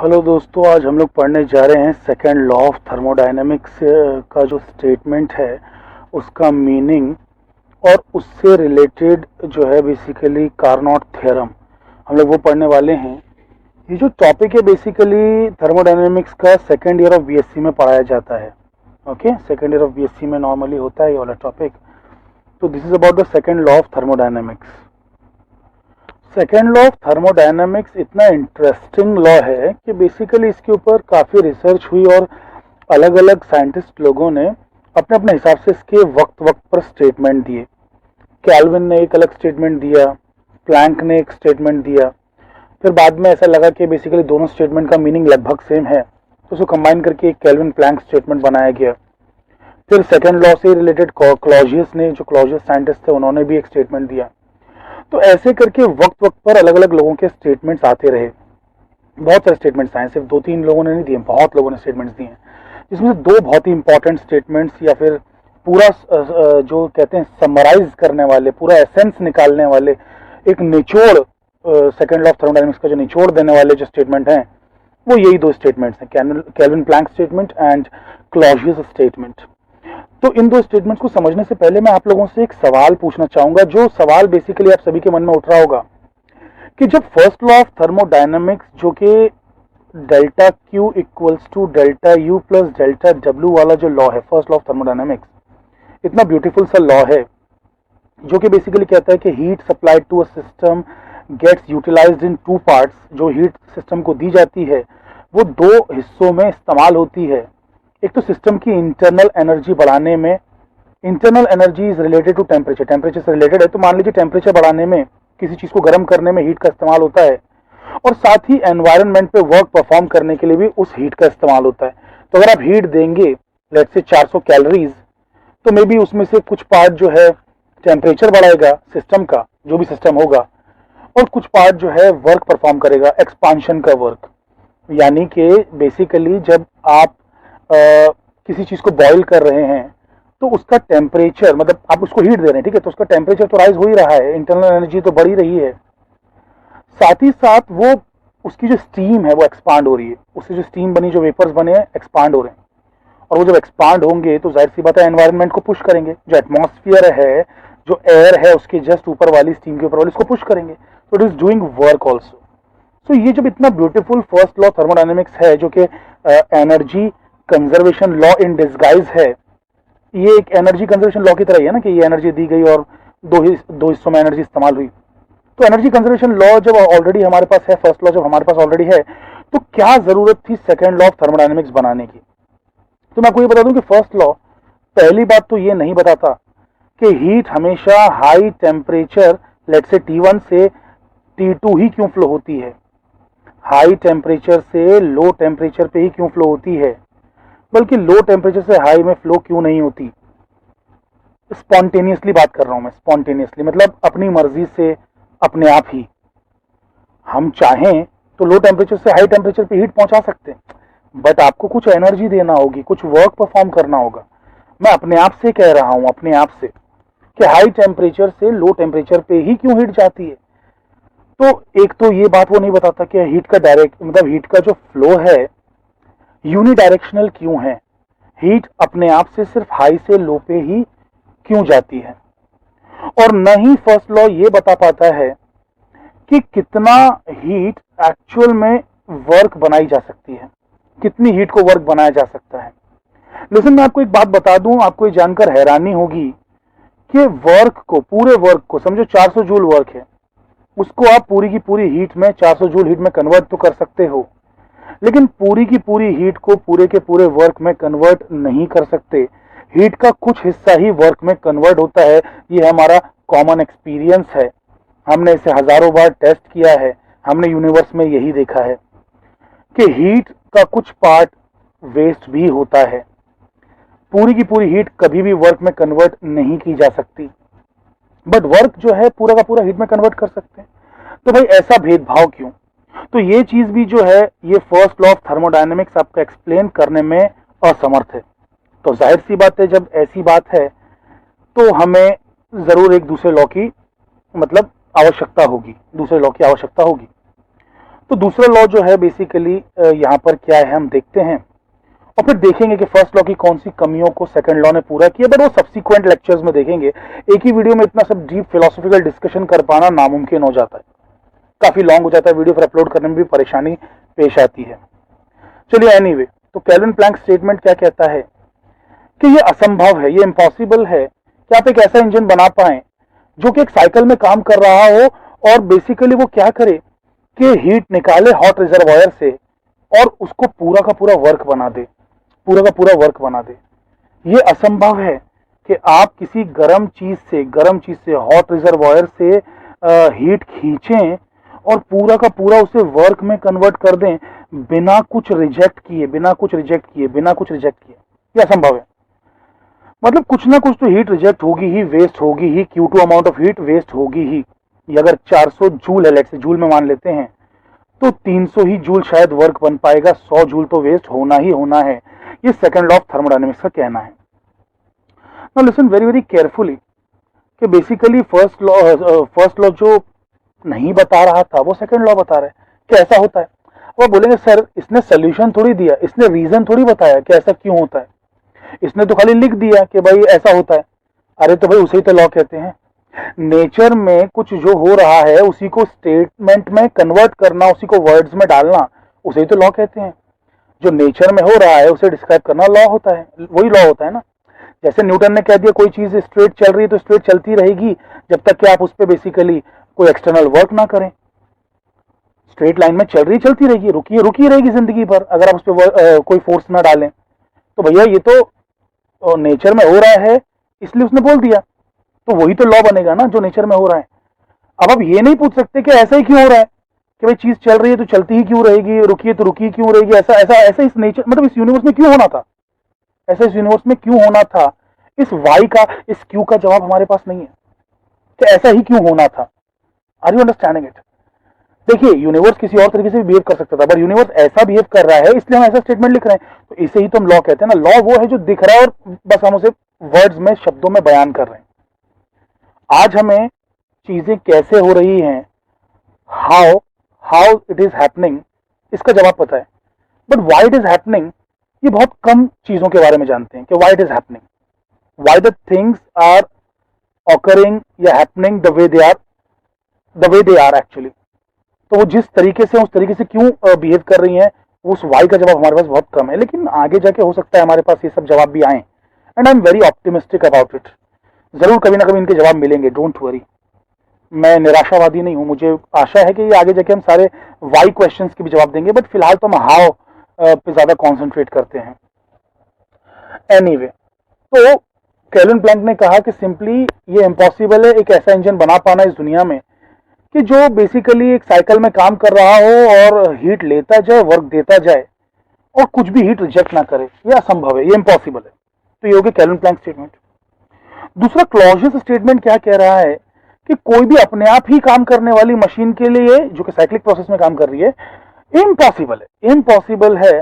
Hello दोस्तों, आज हम लोग पढ़ने जा रहे हैं सेकेंड लॉ ऑफ थर्मोडायनेमिक्स का जो स्टेटमेंट है उसका मीनिंग और उससे रिलेटेड जो है बेसिकली कार्नोट थ्योरम हम लोग वो पढ़ने वाले हैं। ये जो टॉपिक है बेसिकली थर्मोडायनेमिक्स का सेकेंड ईयर ऑफ बीएससी में पढ़ाया जाता है। Okay, second year of BSc में नॉर्मली होता है ये वाला टॉपिक। तो this is about the second law of thermodynamics. Second law of thermodynamics इतना इंटरेस्टिंग लॉ है कि बेसिकली इसके ऊपर काफ़ी रिसर्च हुई और अलग अलग साइंटिस्ट लोगों ने अपने अपने हिसाब से इसके वक्त वक्त पर स्टेटमेंट दिए। कैल्विन ने एक अलग स्टेटमेंट दिया, प्लैंक ने एक स्टेटमेंट दिया, फिर बाद में ऐसा लगा कि बेसिकली दोनों स्टेटमेंट का मीनिंग लगभग सेम है तो उसको कंबाइन करके एक कैल्विन प्लैंक स्टेटमेंट बनाया गया। फिर सेकेंड लॉ से रिलेटेड क्लॉजियस ने, जो क्लॉजियस साइंटिस्ट थे, उन्होंने भी एक स्टेटमेंट दिया। तो ऐसे करके वक्त वक्त पर अलग अलग लोगों के स्टेटमेंट्स आते रहे। बहुत सारे स्टेटमेंट्स आए, सिर्फ 2-3 लोगों ने नहीं दिए, बहुत लोगों ने स्टेटमेंट्स दिए, जिसमें से दो बहुत ही इंपॉर्टेंट स्टेटमेंट्स या फिर पूरा जो कहते हैं समराइज करने वाले, पूरा एसेंस निकालने वाले, एक निचोड़, सेकेंड लॉ ऑफ थर्मोडायनामिक्स का जो निचोड़ देने वाले जो स्टेटमेंट हैं वो यही दो स्टेटमेंट्स हैं, Kelvin Planck statement and Clausius statement. तो इन दो स्टेटमेंट्स को समझने से पहले मैं आप लोगों से एक सवाल पूछना चाहूंगा, जो सवाल बेसिकली आप सभी के मन में उठ रहा होगा कि जब फर्स्ट लॉ ऑफ थर्मोडायनामिक्स, जो कि delta Q equals to delta U plus delta W वाला जो लॉ है, फर्स्ट लॉ ऑफ थर्मोडायनामिक्स, इतना ब्यूटीफुल सा लॉ है जो कि बेसिकली कहता है कि heat supplied to a system gets utilized in two parts. जो हीट सिस्टम को दी जाती है वो दो हिस्सों में इस्तेमाल होती है। एक तो सिस्टम की इंटरनल एनर्जी बढ़ाने में, internal energy is related to temperature, temperature से रिलेटेड है। तो मान लीजिए टेम्परेचर बढ़ाने में, किसी चीज को गर्म करने में हीट का इस्तेमाल होता है, और साथ ही एनवायरनमेंट पे वर्क परफॉर्म करने के लिए भी उस हीट का इस्तेमाल होता है। तो अगर आप हीट देंगे लेट्स से 400 कैलोरीज, तो मे बी उसमें से कुछ पार्ट जो है टेम्परेचर बढ़ाएगा सिस्टम का, जो भी सिस्टम होगा, और कुछ पार्ट जो है वर्क परफॉर्म करेगा, एक्सपांशन का वर्क। यानी कि बेसिकली जब आप किसी चीज को बॉईल कर रहे हैं तो उसका टेम्परेचर, मतलब आप उसको हीट दे रहे हैं, ठीक है, तो उसका टेम्परेचर तो राइज हो ही रहा है, इंटरनल एनर्जी तो बढ़ ही रही है, साथ ही साथ वो उसकी जो स्टीम है वो एक्सपांड हो रही है, उससे जो स्टीम बनी, जो वेपर्स बने हैं, एक्सपांड हो रहे हैं। और वो जब एक्सपांड होंगे तो जाहिर सी बात है एनवायरनमेंट को पुश करेंगे। जो एटमॉस्फेयर है, जो एयर है, उसके जस्ट ऊपर वाली, स्टीम के ऊपर वाली, उसको पुश करेंगे। तो it is doing work also. तो ये जब इतना ब्यूटीफुल फर्स्ट लॉ थर्मोडायनेमिक्स है, जो कि energy conservation law in disguise है, ये एक एनर्जी कंजर्वेशन लॉ की तरह ही है ना, कि ये एनर्जी दी गई और दो हिस्सों में एनर्जी इस्तेमाल हुई। तो एनर्जी कंजर्वेशन लॉ जब ऑलरेडी हमारे पास है, फर्स्ट लॉ जब हमारे पास ऑलरेडी है, तो क्या जरूरत थी सेकेंड लॉ ऑफ थर्मोडायनेमिक्स बनाने की? तो मैं आपको ये बता दूं कि फर्स्ट लॉ पहली बात तो ये नहीं बताता कि हीट हमेशा high temperature let's say T1 से T2 ही क्यों फ्लो होती है, हाई टेम्परेचर से लो टेम्परेचर पे ही क्यों फ्लो होती है, बल्कि लो टेम्परेचर से हाई में फ्लो क्यों नहीं होती। स्पॉन्टेनियसली बात कर रहा हूं मैं, स्पॉन्टेनियसली मतलब अपनी मर्जी से, अपने आप ही। हम चाहें तो लो टेम्परेचर से हाई टेम्परेचर पे हीट पहुंचा सकते हैं, बट आपको कुछ एनर्जी देना होगी, कुछ वर्क परफॉर्म करना होगा। मैं अपने आप से कह रहा हूं, अपने आप से, कि हाई टेम्परेचर से लो टेम्परेचर पे ही क्यों हीट जाती है। तो एक तो ये बात वो नहीं बताता कि हीट का डायरेक्ट, मतलब हीट का जो फ्लो है यूनिडायरेक्शनल क्यों है, हीट अपने आप से सिर्फ हाई से लो पे ही क्यों जाती है। और न ही फर्स्ट लॉ ये बता पाता है कि कितना हीट एक्चुअल में वर्क बनाई जा सकती है, कितनी हीट को वर्क बनाया जा सकता है। लेकिन मैं आपको एक बात बता दूं, आपको ये जानकर हैरानी होगी कि वर्क को, पूरे वर्क को समझो 400 जूल वर्क है, उसको आप पूरी की पूरी हीट में, 400 जूल हीट में कन्वर्ट तो कर सकते हो, लेकिन पूरी की पूरी हीट को पूरे के पूरे वर्क में कन्वर्ट नहीं कर सकते। हीट का कुछ हिस्सा ही वर्क में कन्वर्ट होता है। ये हमारा कॉमन एक्सपीरियंस है, हमने इसे हजारों बार टेस्ट किया है, हमने यूनिवर्स में यही देखा है कि हीट का कुछ पार्ट वेस्ट भी होता है। पूरी की पूरी हीट कभी भी वर्क में कन्वर्ट नहीं की जा सकती, बट वर्क जो है पूरा का पूरा हीट में कन्वर्ट कर सकते हैं। तो भाई ऐसा भेदभाव क्यों? तो ये चीज भी जो है, ये फर्स्ट लॉ ऑफ थर्मोडायनेमिक्स आपको एक्सप्लेन करने में असमर्थ है। तो जाहिर सी बात है, जब ऐसी बात है तो हमें जरूर एक दूसरे लॉ की, मतलब आवश्यकता होगी, दूसरे लॉ की आवश्यकता होगी। तो दूसरा लॉ जो है बेसिकली यहाँ पर क्या है हम देखते हैं और फिर देखेंगे कि फर्स्ट लॉ की कौन सी कमियों को सेकंड लॉ ने पूरा किया, बट वो सब्सिक्वेंट लेक्चर्स में देखेंगे। एक ही वीडियो में इतना सब डीप फिलोसॉफिकल डिस्कशन कर पाना नामुमकिन हो जाता है, काफी लॉन्ग हो जाता है वीडियो, फिर अपलोड करने में भी परेशानी पेश आती है। चलिए एनीवे, तो केल्विन प्लैंक स्टेटमेंट क्या कहता है कि ये असंभव है, ये इम्पॉसिबल है कि आप एक ऐसा इंजन बना पाए जो कि एक साइकिल में काम कर रहा हो और बेसिकली वो क्या करे कि हीट निकाले हॉट रिजर्वायर से और उसको पूरा का पूरा वर्क बना दे, पूरा का पूरा वर्क बना दे। ये असंभव है कि आप किसी गर्म चीज से हॉट रिजर्वायर से हीट खींचें और पूरा का पूरा उसे वर्क में कन्वर्ट कर दें बिना कुछ रिजेक्ट किए। ये असंभव है। मतलब कुछ ना कुछ तो हीट रिजेक्ट होगी ही, वेस्ट होगी ही, Q2 amount of heat waste होगी ही। ये अगर 400 जूल है, लेट्स से जूल में मान लेते हैं, तो 300 ही जूल शायद वर्क बन पाएगा, 100 जूल तो वेस्ट होना ही होना है। ये सेकंड लॉ ऑफ थर्मोडायनेमिक्स का कहना है। Now listen very very carefully कि बेसिकली फर्स्ट लॉ जो नहीं बता रहा था वो सेकंड लॉ बता रहा है कि ऐसा होता है। वो बोलेंगे सर इसने सोल्यूशन थोड़ी दिया, इसने रीजन थोड़ी बताया कि ऐसा क्यों होता है, इसने तो खाली लिख दिया कि भाई ऐसा होता है। अरे तो भाई उसे ही तो लॉ कहते हैं। नेचर में कुछ जो हो रहा है उसी को स्टेटमेंट में कन्वर्ट करना, उसी को वर्ड्स में डालना, उसे ही तो लॉ कहते हैं। जो नेचर में हो रहा है उसे डिस्क्राइब करना लॉ होता है, वही लॉ होता है ना। जैसे न्यूटन ने कह दिया कोई चीज स्ट्रेट चल रही है तो स्ट्रेट चलती रहेगी जब तक कि आप उस पर बेसिकली कोई एक्सटर्नल वर्क ना करें। स्ट्रेट लाइन में चल रही चलती रहेगी, रुकी रहेगी जिंदगी भर अगर आप उस पर कोई फोर्स ना डालें। तो भैया ये तो नेचर में हो रहा है इसलिए उसने बोल दिया, तो वही तो लॉ बनेगा ना जो नेचर में हो रहा है। अब आप ये नहीं पूछ सकते कि ऐसा ही क्यों हो रहा है, कि भाई चीज चल रही है तो चलती ही क्यों रहेगी, रुकी है तो रुकी क्यों रहेगी, ऐसा ऐसा ऐसा इस नेचर मतलब इस यूनिवर्स में क्यों होना था, ऐसा इस यूनिवर्स में क्यों होना था। इस वाई का, इस क्यू का जवाब हमारे पास नहीं है कि ऐसा ही क्यों होना था। Are you understanding it? देखिए यूनिवर्स किसी और तरीके से भी बिहेव कर सकता था, बट यूनिवर्स ऐसा बिहेव कर रहा है इसलिए हम ऐसा स्टेटमेंट लिख रहे हैं, तो इसे ही तो हम लॉ कहते हैं ना। लॉ वो है जो दिख रहा है और बस हम उसे वर्ड्स में, शब्दों में बयान कर रहे हैं। आज हमें चीजें कैसे हो रही हैं, how how it is happening, इसका जवाब पता है, but why it is happening ये बहुत कम चीजों के बारे में जानते हैं कि why it is happening, why the things are occurring या happening the way they are actually. तो वो जिस तरीके से उस तरीके से क्यों बिहेव कर रही हैं, उस वाई का जवाब हमारे पास बहुत कम है। लेकिन आगे जाके हो सकता है हमारे पास ये सब जवाब भी आए, and I am very optimistic about it. जरूर कभी ना कभी इनके जवाब मिलेंगे, डोंट वरी। मैं निराशावादी नहीं हूं, मुझे आशा है कि ये आगे जाके हम सारे वाई क्वेश्चंस के भी जवाब देंगे, बट फिलहाल तो हम हाउ पे ज्यादा कॉन्सेंट्रेट करते हैं। एनीवे, तो केल्विन प्लैंक ने कहा कि सिंपली ये इम्पॉसिबल है एक ऐसा इंजन बना पाना इस दुनिया में कि जो बेसिकली एक साइकिल में काम कर रहा हो और हीट लेता जाए, वर्क देता जाए और कुछ भी हीट रिजेक्ट ना करे। ये असंभव है, ये इम्पॉसिबल है। तो ये हो गया केल्विन प्लैंक स्टेटमेंट। दूसरा क्लॉजियस स्टेटमेंट क्या कह रहा है कि कोई भी अपने आप ही काम करने वाली मशीन के लिए जो कि साइक्लिक प्रोसेस में काम कर रही है, इम्पॉसिबल है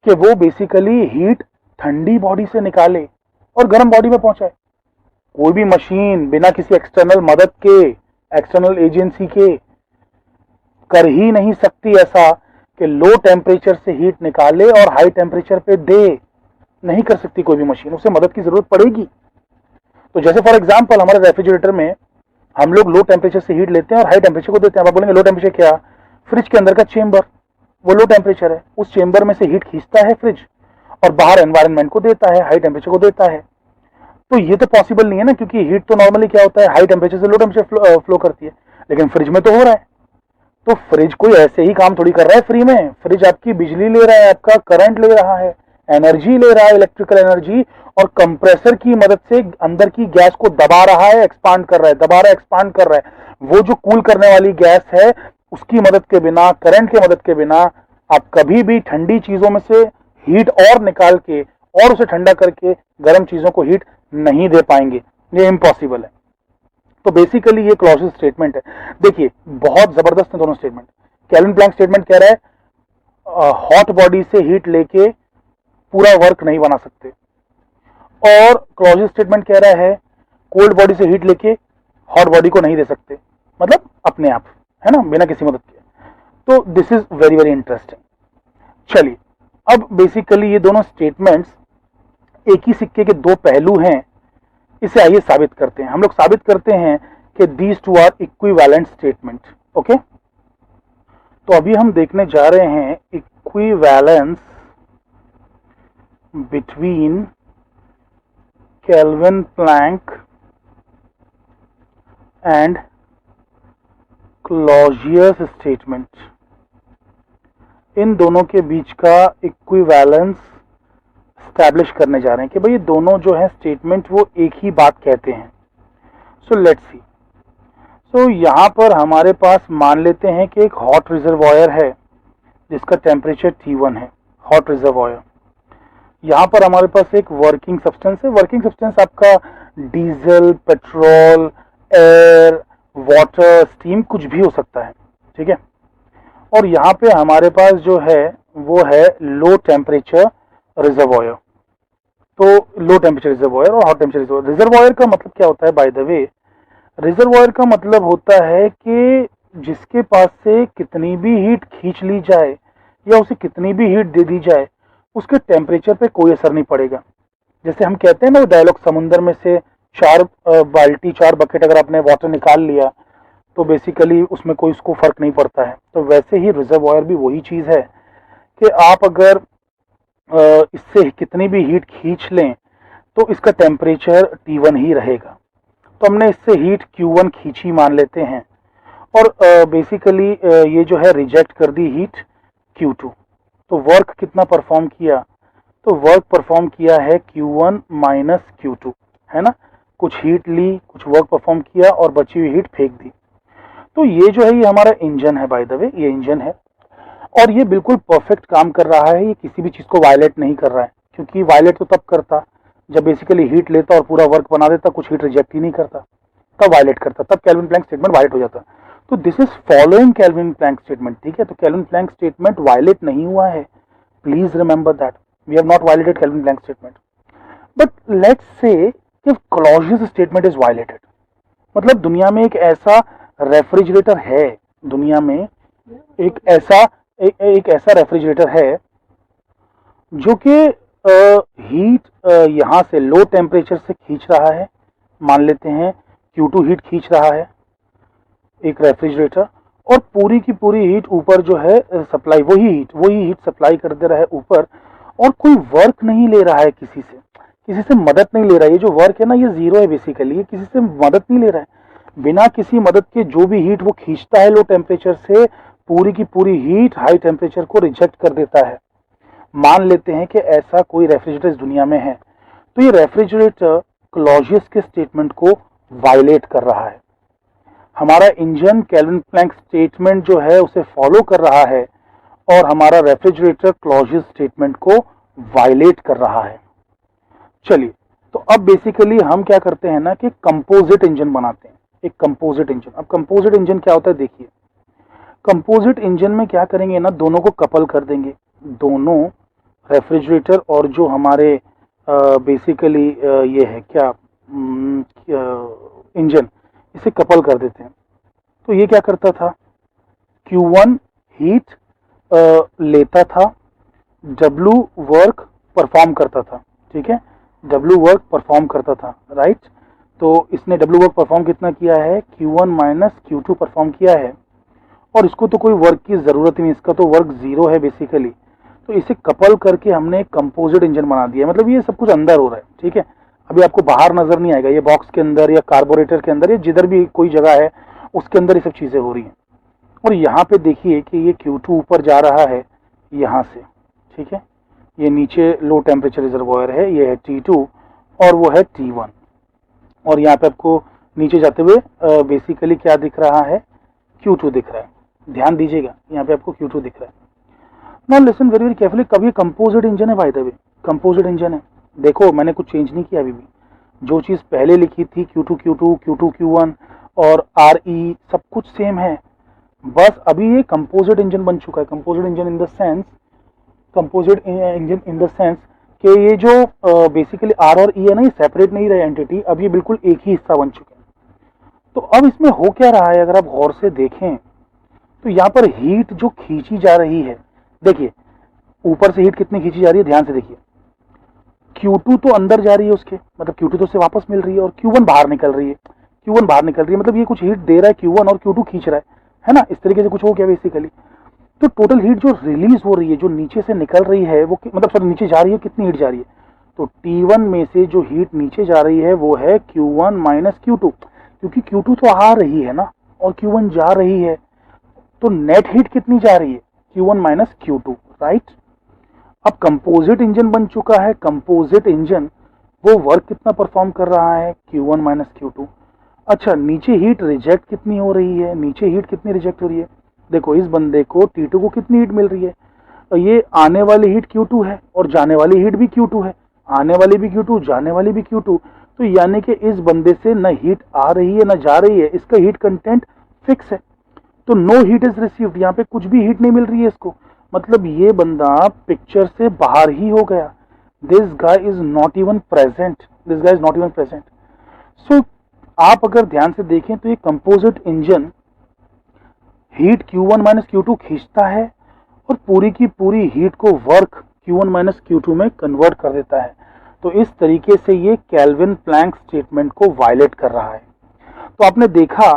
कि वो बेसिकली हीट ठंडी बॉडी से निकाले और गर्म बॉडी में पहुंचाए। कोई भी मशीन बिना किसी एक्सटर्नल मदद के, एक्सटर्नल एजेंसी के कर ही नहीं सकती ऐसा कि लो टेम्परेचर से हीट निकाले और हाई टेम्परेचर पे दे। नहीं कर सकती कोई भी मशीन, उसे मदद की जरूरत पड़ेगी। तो जैसे फॉर एग्जांपल हमारे रेफ्रिजरेटर में हम लोग लो टेम्परेचर से हीट लेते हैं और हाई टेम्परेचर को देते हैं। आप बोलेंगे लो टेम्परेचर क्या? फ्रिज के अंदर का चेंबर, वो लो टेम्परेचर है। उस चेंबर में से हीट खींचता है फ्रिज और बाहर एनवायरनमेंट को देता है, हाई टेम्परेचर को देता है। तो ये तो पॉसिबल नहीं है ना, क्योंकि हीट तो नॉर्मली क्या होता है, हाई टेम्परेचर से लो टेम्परेचर फ्लो करती है, लेकिन फ्रिज में तो हो रहा है। तो फ्रिज कोई ऐसे ही काम थोड़ी कर रहा है फ्री में। फ्रिज आपकी बिजली ले रहा है, आपका करंट ले रहा है, एनर्जी ले रहा है, इलेक्ट्रिकल एनर्जी, और कंप्रेसर की मदद से अंदर की गैस को दबा रहा है, एक्सपांड कर रहा है, दबा रहा है, एक्सपांड कर रहा है। वो जो कूल करने वाली गैस है उसकी मदद के बिना, करंट की मदद के बिना आप कभी भी ठंडी चीजों में से हीट और निकाल के और उसे ठंडा करके गर्म चीजों को हीट नहीं दे पाएंगे। ये इम्पॉसिबल है। तो बेसिकली ये क्लॉजियस स्टेटमेंट है। देखिए बहुत जबरदस्त है दोनों स्टेटमेंट। केल्विन प्लैंक स्टेटमेंट कह रहा है हॉट बॉडी से हीट लेके पूरा वर्क नहीं बना सकते, और क्लॉजियस स्टेटमेंट कह रहा है कोल्ड बॉडी से हीट लेके हॉट बॉडी को नहीं दे सकते, मतलब अपने आप, है ना, बिना किसी मदद के। तो this is very very interesting. चलिए, अब बेसिकली ये दोनों स्टेटमेंट्स एक ही सिक्के के दो पहलू हैं, इसे आइए साबित करते हैं। हम लोग साबित करते हैं कि these two are equivalent statement. Okay, तो अभी हम देखने जा रहे हैं equivalence between Kelvin Planck and Clausius statement. इन दोनों के बीच का इक्विवेलेंस स्टैब्लिश करने जा रहे हैं कि भाई ये दोनों जो है स्टेटमेंट वो एक ही बात कहते हैं। So let's see. सो यहाँ पर हमारे पास मान लेते हैं कि एक हॉट रिजर्वॉयर है जिसका टेम्परेचर T1 है, हॉट रिजर्वॉयर। यहाँ पर हमारे पास एक वर्किंग सब्सटेंस है। वर्किंग सब्सटेंस आपका diesel, petrol, air, water, steam, कुछ भी हो सकता है, ठीक है। और यहाँ पे हमारे पास जो है वो है लो टेम्परेचर रिजर्वॉयर। तो लो टेम्परेचर रिजर्वॉयर और हॉट टेम्परेचर रिजर्वॉयर। रिजर्वॉयर का मतलब क्या होता है बाय द वे? रिजर्वॉयर का मतलब होता है कि जिसके पास से कितनी भी हीट खींच ली जाए या उसे कितनी भी हीट दे दी जाए उसके टेम्परेचर पे कोई असर नहीं पड़ेगा। जैसे हम कहते हैं ना वो डायलॉग, समुंदर में से 4 बाल्टी 4 बकेट अगर आपने वाटर निकाल लिया तो बेसिकली उसमें कोई उसको फर्क नहीं पड़ता है। तो वैसे ही रिजर्वॉयर भी वही चीज है कि आप अगर इससे कितनी भी हीट खींच लें तो इसका टेम्परेचर T1 ही रहेगा। तो हमने इससे हीट Q1 खींची मान लेते हैं और बेसिकली ये जो है रिजेक्ट कर दी हीट Q2। तो वर्क कितना परफॉर्म किया? तो वर्क परफॉर्म किया है Q1 माइनस Q2, है ना। कुछ हीट ली, कुछ वर्क परफॉर्म किया और बची हुई हीट फेंक दी। तो ये जो है ये हमारा इंजन है बाय द वे, ये इंजन है और ये बिल्कुल परफेक्ट काम कर रहा है। ये किसी भी चीज को वायलेट नहीं कर रहा है, क्योंकि वायलेट तो तब करता जब बेसिकली हीट लेता और पूरा वर्क बना देता, कुछ हीट रिजेक्ट ही नहीं करता, तब वायलेट करता, तब केल्विन प्लैंक स्टेटमेंट वायलेट हो जाता। तो this is following Kelvin Planck statement, ठीक है। तो केल्विन प्लैंक स्टेटमेंट वायलेट नहीं हुआ है, please remember that we have not violated Kelvin Planck statement. But let's say if Clausius statement is violated, मतलब दुनिया में एक ऐसा रेफ्रिजरेटर है, दुनिया में एक ऐसा रेफ्रिजरेटर है जो कि हीट यहाँ से लो टेम्परेचर से खींच रहा है, मान लेते हैं Q2 हीट खींच रहा है एक रेफ्रिजरेटर, और पूरी की पूरी हीट ऊपर जो है सप्लाई, वही हीट सप्लाई कर दे रहा है ऊपर, और कोई वर्क नहीं ले रहा है, किसी से मदद नहीं ले रहा है। ये जो वर्क है ना, ये जीरो है बेसिकली, ये किसी से मदद नहीं ले रहा है। बिना किसी मदद के जो भी हीट वो खींचता है लो टेम्परेचर से, पूरी की पूरी हीट हाई टेम्परेचर को रिजेक्ट कर देता है। मान लेते हैं कि ऐसा कोई रेफ्रिजरेटर इस दुनिया में है। तो ये रेफ्रिजरेटर क्लॉजियस के स्टेटमेंट को वायलेट कर रहा है। हमारा इंजन केल्विन प्लैंक स्टेटमेंट जो है उसे फॉलो कर रहा है और हमारा रेफ्रिजरेटर क्लॉजियस स्टेटमेंट को वायलेट कर रहा है। चलिए, तो अब बेसिकली हम क्या करते हैं ना कि कंपोजिट इंजन बनाते हैं, एक कंपोजिट इंजन। अब कंपोजिट इंजन क्या होता है देखिए, कंपोजिट इंजन में क्या करेंगे ना, दोनों को कपल कर देंगे, दोनों रेफ्रिजरेटर और जो हमारे बेसिकली ये है क्या इंजन, इसे कपल कर देते हैं। तो ये क्या करता था, Q1 हीट लेता था, W वर्क परफॉर्म करता था, ठीक है, W वर्क परफॉर्म करता था, राइट। तो इसने W वर्क परफॉर्म कितना किया है, Q1 माइनस Q2 परफॉर्म किया है, और इसको तो कोई वर्क की जरूरत ही नहीं, इसका तो वर्क जीरो है बेसिकली। तो इसे कपल करके हमने एक कंपोजिट इंजन बना दिया, मतलब ये सब कुछ अंदर हो रहा है, ठीक है। अभी आपको बाहर नजर नहीं आएगा, ये बॉक्स के अंदर या कार्बोरेटर के अंदर या जिधर भी कोई जगह है उसके अंदर ये सब चीजें हो रही हैं। और यहाँ पे देखिए कि ये Q2 ऊपर जा रहा है यहाँ से, ठीक है, ये नीचे लो टेम्परेचर रिजर्वॉयर है, ये है T2 और वो है T1, और यहाँ पे आपको नीचे जाते हुए बेसिकली क्या दिख रहा है, Q2 दिख रहा है। ध्यान दीजिएगा, यहाँ पे आपको Q2 दिख रहा है। Now listen very very carefully, कभी कंपोजिट इंजन है by the way, composite engine है। देखो मैंने कुछ चेंज नहीं किया, अभी भी जो चीज पहले लिखी थी Q2 Q2 Q2 Q1 और RE सब कुछ सेम है, बस अभी ये कंपोजिट इंजन बन चुका है। Composite engine in the sense, composite engine in the sense कि ये जो बेसिकली R और E है ना, ये सेपरेट नहीं रहे एंटिटी, अब ये बिल्कुल एक ही हिस्सा बन चुके हैं। तो अब इसमें हो क्या रहा है, अगर आप गौर से देखें तो यहाँ पर हीट जो खींची जा रही है, देखिए ऊपर से हीट कितनी खींची जा रही है, ध्यान से देखिए। Q2 तो अंदर जा रही है उसके, मतलब Q2 तो उससे वापस मिल रही है, और Q1 बाहर निकल रही है। Q1 बाहर निकल रही है, मतलब ये कुछ हीट दे रहा है Q1 और Q2 खींच रहा है ना, इस तरीके से कुछ हो गया बेसिकली। तो टोटल हीट जो रिलीज हो रही है, जो नीचे से निकल रही है, वो मतलब सॉरी नीचे जा रही है, कितनी हीट जा रही है, तो T1 में से जो हीट नीचे जा रही है वो है Q1 माइनस Q2, क्योंकि Q2 तो आ रही है ना और Q1 जा रही है, तो नेट हीट कितनी जा रही है, Q1 माइनस Q2, राइट। अब कंपोजिट इंजन बन चुका है, कंपोजिट इंजन वो वर्क कितना परफॉर्म कर रहा है, Q1 माइनस Q2। अच्छा, नीचे हीट रिजेक्ट कितनी हो रही है, नीचे हीट कितनी रिजेक्ट हो रही है, देखो इस बंदे को T2 को कितनी हीट मिल रही है, तो ये आने वाली हीट Q2 है और जाने वाली हीट भी Q2 है, आने वाली भी Q2 जाने वाली भी Q2, तो यानी कि इस बंदे से न हीट आ रही है न जा रही है, इसका हीट कंटेंट फिक्स है, तो नो हीट इज रिसीव्ड, यहाँ पे कुछ भी हीट नहीं मिल रही है इसको, मतलब ये बंदा पिक्चर से बाहर ही हो गया। This guy is not even present, this guy is not even present. So आप अगर ध्यान से देखें तो ये composite engine heat Q1 minus Q2 खींचता है और पूरी की पूरी हीट को वर्क Q1 माइनस Q2 में कन्वर्ट कर देता है। तो इस तरीके से ये केल्विन प्लैंक स्टेटमेंट को वायलेट कर रहा है। तो आपने देखा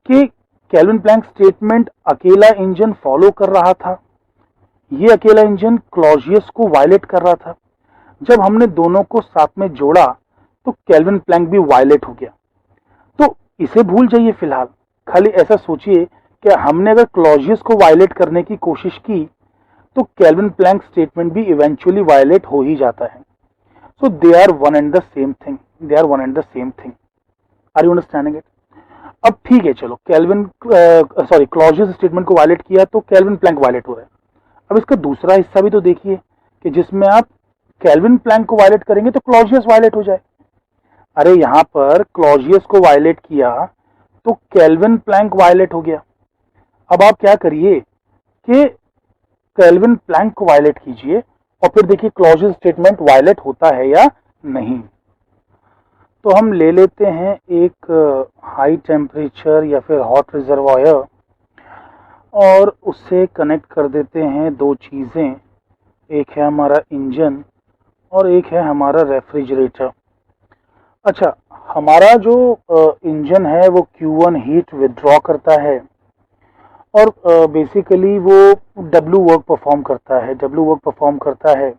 कि केल्विन प्लैंक स्टेटमेंट अकेला इंजन फॉलो कर रहा था, ये अकेला इंजन क्लॉजियस को वायलेट कर रहा था। जब हमने दोनों को साथ में जोड़ा तो केल्विन प्लैंक भी वायलेट हो गया। तो इसे भूल जाइए फिलहाल, खाली ऐसा सोचिए कि हमने अगर क्लॉजियस को वायलेट करने की कोशिश की तो केल्विन प्लैंक स्टेटमेंट भी इवेंचुअली वायलेट हो ही जाता है। So they are one and the same thing, they are one and the same thing. Are you understanding it? अब ठीक है, चलो केल्विन सॉरी क्लॉजियस स्टेटमेंट को वायलेट किया तो केल्विन प्लैंक वायलेट हो रहा है। अब इसका दूसरा हिस्सा भी तो देखिए कि जिसमें आप केल्विन प्लैंक को वायलेट करेंगे तो क्लॉजियस वायलेट हो जाए। अरे यहां पर क्लॉजियस को वायलेट किया तो केल्विन प्लैंक वायलेट हो गया। अब आप क्या करिए कि केल्विन प्लैंक को वायलेट कीजिए और फिर देखिए क्लॉजियस स्टेटमेंट वायलेट होता है या नहीं। तो हम ले लेते हैं एक हाई टेम्परेचर या फिर हॉट रिजर्वायर और उससे कनेक्ट कर देते हैं दो चीज़ें, एक है हमारा इंजन और एक है हमारा रेफ्रिजरेटर। अच्छा, हमारा जो इंजन है वो Q1 हीट विदड्रॉ करता है और बेसिकली वो W वर्क परफॉर्म करता है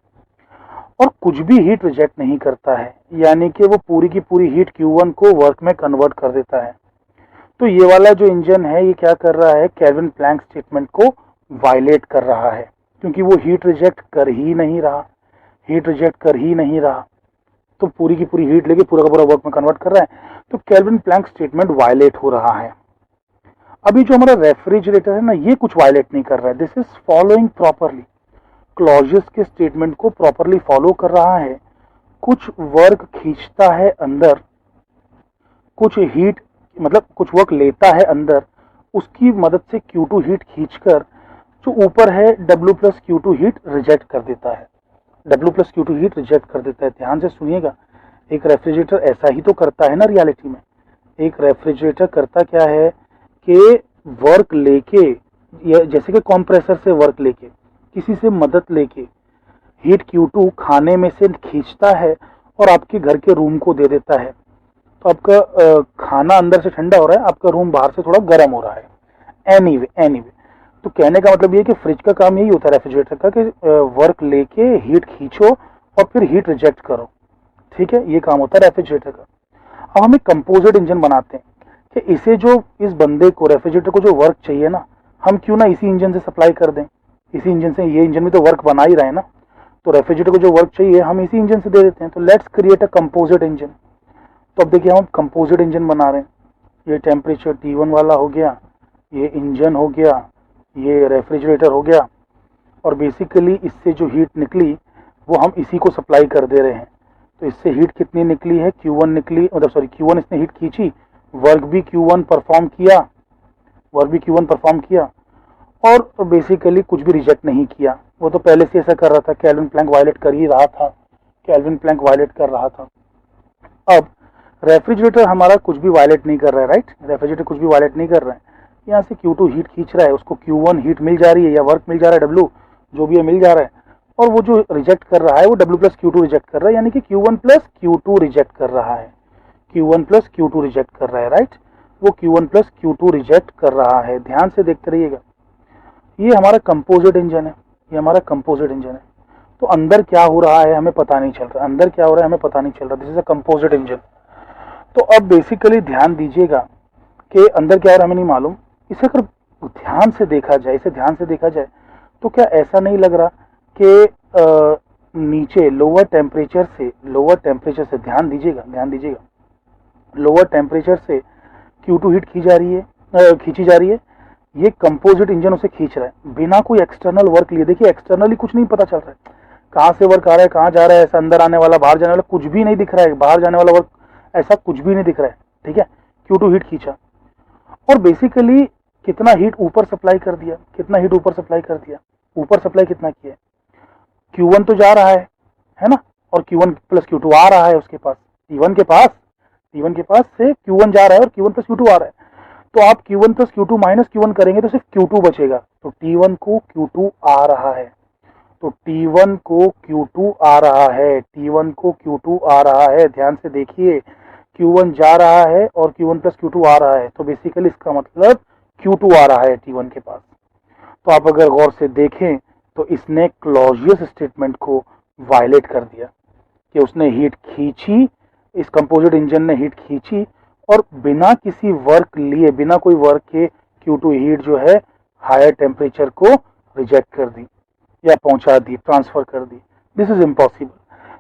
और कुछ भी हीट रिजेक्ट नहीं करता है, यानी कि वो पूरी की पूरी हीट Q1 को वर्क में कन्वर्ट कर देता है। तो ये वाला जो इंजन है ये क्या कर रहा है, केल्विन प्लैंक स्टेटमेंट को वायलेट कर रहा है, क्योंकि वो हीट रिजेक्ट कर ही नहीं रहा, तो पूरी की पूरी हीट लेके पूरा का पूरा वर्क में कन्वर्ट कर रहा है, तो केल्विन प्लैंक स्टेटमेंट वायलेट हो रहा है। अभी जो हमारा रेफ्रिजरेटर है ना, ये कुछ वायलेट नहीं कर रहा है, this is following properly, clauses के स्टेटमेंट को प्रॉपरली फॉलो कर रहा है, कुछ वर्क खींचता है अंदर, कुछ हीट मतलब कुछ वर्क लेता है अंदर, उसकी मदद से Q2 हीट खींचकर जो ऊपर है W plus Q2 heat reject कर देता है, ध्यान से सुनिएगा, एक रेफ्रिजरेटर ऐसा ही तो करता है ना रियलिटी में। एक रेफ्रिजरेटर करता क्या है कि वर्क लेके, जैसे कि कंप्रेसर से वर्क लेके, किसी से मदद लेके हीट Q2 खाने में से खींचता है और आपके घर के रूम को दे देता है। तो आपका खाना अंदर से ठंडा हो रहा है, आपका रूम बाहर से थोड़ा गर्म हो रहा है। एनीवे तो कहने का मतलब ये है कि फ्रिज का काम यही होता है रेफ्रिजरेटर का, कि वर्क लेके हीट खींचो और फिर हीट रिजेक्ट करो, ठीक है, ये काम होता है रेफ्रिजरेटर का। अब हम एक कंपोजिट इंजन बनाते हैं कि इसे जो इस बंदे को रेफ्रिजरेटर को जो वर्क चाहिए ना, हम क्यों ना इसी इंजन से सप्लाई कर दें, इसी इंजन से, ये इंजन भी तो वर्क बना ही रहा है ना, तो रेफ्रिजरेटर को जो वर्क चाहिए हम इसी इंजन से दे देते हैं। तो let's create a composite engine. तो अब देखिए हम कंपोजिट इंजन बना रहे हैं, ये टेम्परेचर T1 वाला हो गया, ये इंजन हो गया, ये रेफ्रिजरेटर हो गया, और बेसिकली इससे जो हीट निकली वो हम इसी को सप्लाई कर दे रहे हैं। तो इससे हीट कितनी निकली है, Q1 निकली, मतलब सॉरी Q1 इसने हीट खींची, वर्क भी Q1 परफॉर्म किया और बेसिकली कुछ भी रिजेक्ट नहीं किया। वो तो पहले से ऐसा कर रहा था, केल्विन प्लैंक वायलेट कर ही रहा था, अब रेफ्रिजरेटर हमारा कुछ भी वायलेट नहीं कर रहा है, राइट, रेफ्रिजरेटर कुछ भी वायलेट नहीं कर रहा है, यहाँ से Q2 हीट खींच रहा है, उसको Q1 हीट मिल जा रही है या वर्क मिल जा रहा है, W जो भी है मिल जा रहा है, और वो जो रिजेक्ट कर रहा है वो W प्लस Q2 रिजेक्ट कर रहा है, यानी कि Q1 प्लस Q2 रिजेक्ट कर रहा है, Q1 प्लस Q2 रिजेक्ट कर रहा है, राइट। वो Q1 प्लस Q2 रिजेक्ट कर रहा है, ध्यान से देखते रहिएगा। ये हमारा कंपोजिट इंजन है, ये हमारा कंपोजिट इंजन है। तो अंदर क्या हो रहा है हमें पता नहीं चल रहा, अंदर क्या हो रहा है हमें पता नहीं चल रहा। This is a composite engine. तो अब बेसिकली ध्यान दीजिएगा कि अंदर क्या हो रहा है हमें नहीं मालूम। इसे अगर ध्यान से देखा जाए, इसे ध्यान से देखा जाए, तो क्या ऐसा नहीं लग रहा कि नीचे लोअर टेम्परेचर से ध्यान दीजिएगा, ध्यान दीजिएगा, लोअर टेम्परेचर से Q2 हीट खींची जा रही है। ये कंपोजिट इंजन उसे खींच रहा है बिना कोई एक्सटर्नल वर्क लिए। देखिए एक्सटर्नली कुछ नहीं पता चल रहा है, कहाँ से वर्क आ रहा है, कहाँ जा रहा है, ऐसा अंदर आने वाला बाहर जाने वाला कुछ भी नहीं दिख रहा है, बाहर जाने वाला वर्क ऐसा कुछ भी नहीं दिख रहा है, ठीक है। Q2 हीट खींचा और बेसिकली कितना हीट ऊपर सप्लाई कर दिया, कितना हीट ऊपर सप्लाई कर दिया, ऊपर सप्लाई कितना किया, Q1 तो जा रहा है ना, और Q1 प्लस Q2 आ रहा है उसके पास, T1 के पास से Q1 जा रहा है और Q1 प्लस Q2 आ रहा है। तो आप Q1 plus Q2 minus Q1 करेंगे तो सिर्फ Q2 बचेगा। तो T1 को Q2 आ रहा है, तो T1 को Q2 आ रहा है, T1 को Q2 आ रहा है। ध्यान से देखिए, Q1 जा रहा है और Q1 प्लस Q2 आ रहा है, तो बेसिकली इसका मतलब Q2 आ रहा है T1 के पास। तो आप अगर गौर से देखें तो इसने क्लॉजियस स्टेटमेंट को वायलेट कर दिया कि उसने हीट खींची, इस कंपोजिट इंजन ने हीट खींची और बिना किसी वर्क लिए, बिना कोई वर्क के Q2 हीट जो है हायर टेम्परेचर को रिजेक्ट कर दी या पहुंचा दी, ट्रांसफर कर दी। This is impossible.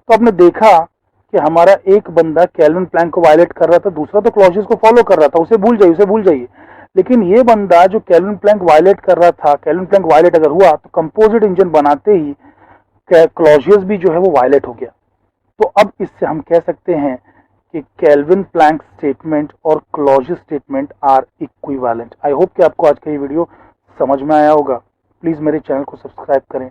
तो आपने देखा कि हमारा एक बंदा केल्विन प्लैंक को वायलेट कर रहा था, दूसरा तो क्लॉजेस को फॉलो कर रहा था, उसे भूल जाइए। लेकिन ये बंदा जो केल्विन प्लैंक वायलेट कर रहा था, केल्विन प्लैंक वायलेट अगर हुआ तो कंपोजिट इंजन बनाते ही क्लॉजियस भी जो है वो वायलेट हो गया। तो अब इससे हम कह सकते हैं कि केल्विन प्लैंक स्टेटमेंट और Clausius statement are equivalent. I hope कि आपको आज का ये वीडियो समझ में आया होगा। प्लीज मेरे चैनल को सब्सक्राइब करें।